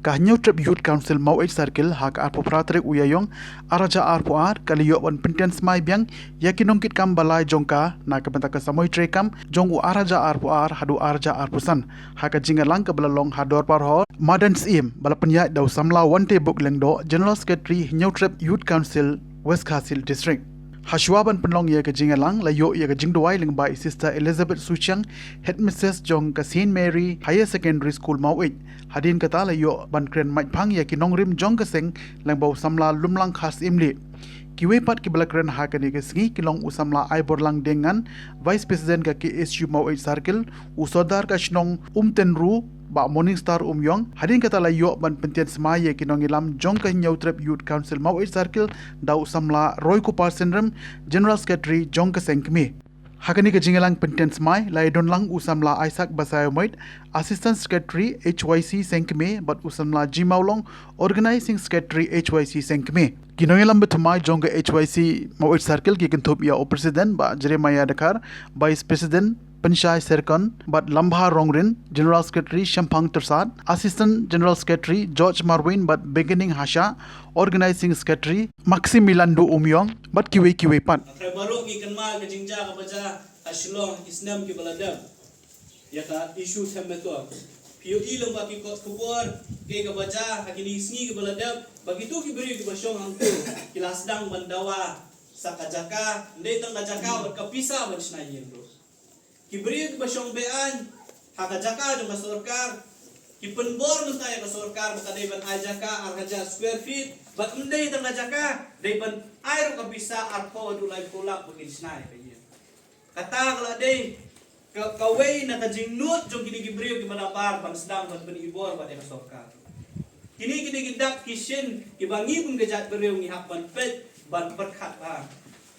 Kahnyo Trip Youth Council Mau Circle hak arpo pratrik uyayong araja arpo ar kaliyo wan pentian smai biang yakinongkit kam balai jongka na kabentaka samoy trekam jong u araja arpo ar hadu araja arpusan haka jingalang ke belalong hador parho madan sim balapenya dau samla wante buk lengdo General Secretary New Trip Youth Council West Khasil District. Hashwaban penlong ya ke jingalang layo ya ke jingdowai lengbai Sister Elizabeth Suchang Headmistress Jong ke Saint Mary Higher Secondary School Mauit hadin kata layo ban kren mai phang ya ki nongrim jong ke seng lengbau samla lumlang khas imli kiwe pat ki balakren ha ke ni ke singi kilong usamla ai borlang dengan Vice President ka KSU Mauit Circle usodar ka shnong tenru ba Morning Star Yong hadin kata layo ban pentian semaya kinong ilam jong ka New Trip Youth Council Mauit Circle dau samla Roy Kupar Syndrome General Secretary jong ka sengkmi hakani ka jingalang pentian semai lai don lang usamla Isaac Basayomoit Assistant Secretary HYC sengkmi but usamla Jimaulong Organizing Secretary HYC sengkmi kinong ilam betumai jong ka HYC Mauit Circle ki kentup ya o President ba Jeremiah Dakar Vice President Penshai Serkon, but Lambha Rongrin, General Secretary Shampang Tersat, Assistant General Secretary George Marwin, but Beginning Hasha, Organizing Secretary Maximiliano Umyong, but Kiwe Pan. Baru ikan mal ke jingja ke baca aslong Islam ke baladam. Ya ka isu semetu. POE lomba ki kubur ke baca hakini isni ke baladam. Begitu ki beri ke basyong angku. Kilas dang bandawa sakajaka, ndai tang kajaka berkapisa bersnayin bro. Kiberi basyong bean hakajaka jong kasorkar kipenbor mentaya kasorkar bakadai ban ajaka arhaja square feet bat mendai tang ajaka dai ban air ka bisa arpo dulai pulak begin snai kaya kata kala dai kawai na kajingnut jong kini kiberi ki manabar ban sedang ban ibor bat kasorkar kini gidak kishin kibangi pun gejat bereu ngi hakban pet ban perkhat ba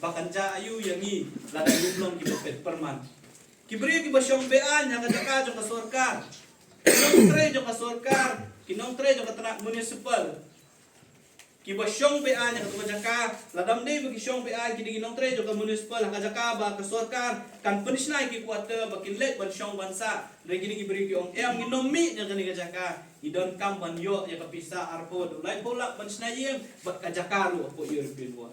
bakan ja ayu yangi ladai lumlong ki pet perman kiberi ki basyong bean yang kajaka jong kasorkar kinong tre jong kasorkar kinong tre jong katanak municipal ki basyong bean yang kajaka ladam dei bagi syong bean ki kinong tre jong municipal kajaka ba kasorkar kan penisnai ki kuata bakin let ban syong bansa re kini kiberi ki ong em nginomi yang kani kajaka idon kam ban yo ya kapisa arpo dulai bolak ban snayem bat kajaka lu apo European wa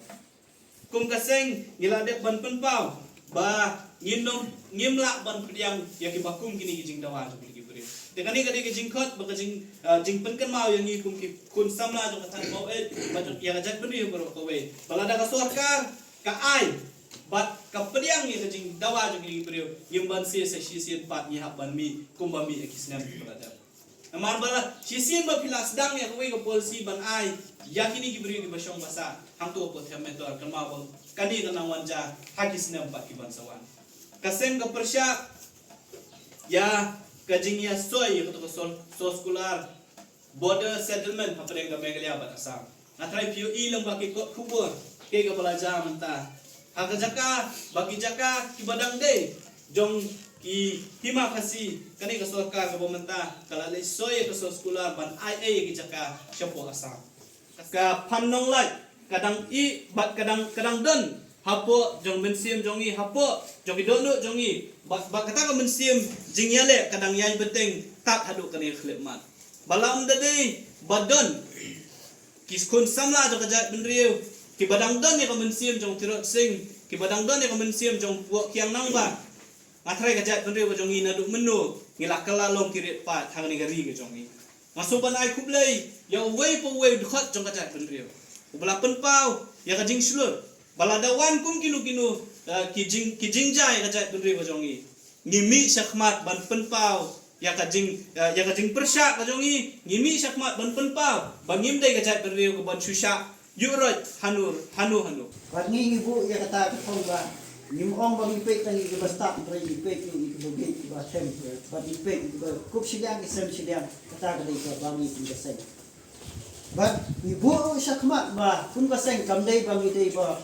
kum kaseng ngilade ban penpau ba ngimla ban pediang yang kibakum kini kijing dawa jo ki beri tekani kadi kijing khot ba kijing jing penkan mau yang ikum ki kun samla jo katan mau ba jo ya jat beri bro ko we balada ka sorkar ka ai bat ka pediang yang kijing dawa jo ki beri yimban se sisien pat ni hak ban mi kumba mi ekisnam balada amar bala sisien ba pilas dang ya ko we ko polisi ban ai yakini ki beri ki basyong basa hang tu po themetor kan ma bang kani na wanja hakisnam pat ki bansawan kaseng ke persya ya kajing ya soy untuk so sekolah border settlement apa yang kami lihat pada asam. Natrai POE lembak ikut kubur ke belajar mentah. Hakajaka bagi jaka ki badang de jong ki hima kasih kani ke sorkar ke pemerintah kalau le soy ke so sekolah ban IA ki jaka syapo asam. Ka panong lai kadang i bat kadang don hapo jong mensim jongi hapo jongi dono jongi bak kata ka mensim jingyale kadang yai beteng tak hadu kani khlemat balam dade badon kiskun samla jong kajat benriu ki badang don ya ka mensim jong tirot sing ki badang don ya ka mensim jong puak kiang nangba ngatrai kajat benriu jongi nadu menu ngilak kelalong kirit pat hang ni gari ke jongi masuban ai kublai ya wei po wei khot jong kajat benriu ubalapen pau ya ka jing slut baladawan kum kinu kijing jai kajat benri bajongi ngimi syakmat ban penpau ya kajing persyak bajongi ngimi syakmat ban penpau bangim dai kajat benri ko ban susyak yurot hanu Pagi ibu ya kata ko ba nimong bang ipek tani ke basta pre ipek ni ke bugit ba tem ba ipek ba kup sidang isem sidang kata ka dai ko bang ipek kaseng ba ibu syakmat ba kun kaseng kamdai bang idai ba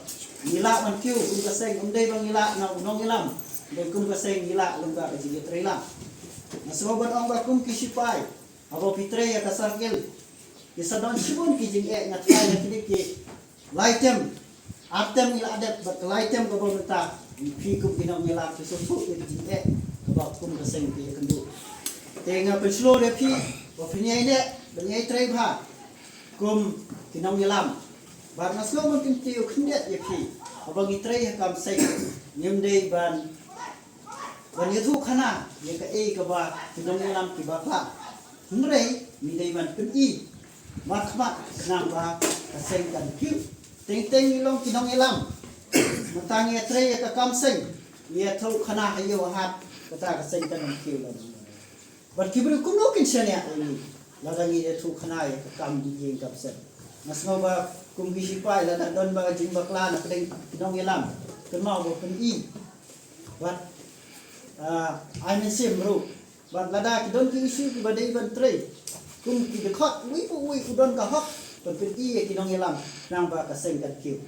ngila man kyu kum kaseng umday bang ngila na unong ilam dai kum kaseng ngila lungga ka jigi trela nasoban ong ba kum kisipay abo pitre ya kasargel isadon sibon ki jing e ngat kaya kini ki laitem atem ila adet bat laitem ko banta pi kum kinang ngila ki susu ki jing e ba kum kaseng ki kendu tenga penslo de pi ba pinya ine Banyai trai bha kum kinong yalam. Bar naslo man kintiu khndet yapi. Abang itrai kam sai nyemdei ban yathu khana ye ka e ka ba kinong yalam ki ba kha. Ngrei mi dei ban kun i. Makhma nang ba ka sai kan kiu. Teng teng ilong kinong yalam. Matang ye trai ka kam sai. Ye thu khana hayo hat kata ka sai kan kiu la. Bar kibru kum no kin shania ni. Lagangi ye thu khana ye ka kam di jing kam sai. Nasno ba kum hisipai la don ba jing bakla na kedeng kinong yalam. Kun mau ba kun i. But I mean sim ru. But lada ki don ki isu ki badai ban trai. Kum ki de khot wi pu wi ku don ka hok. But kun i ki nong yalam nang ba ka seng kan kiu.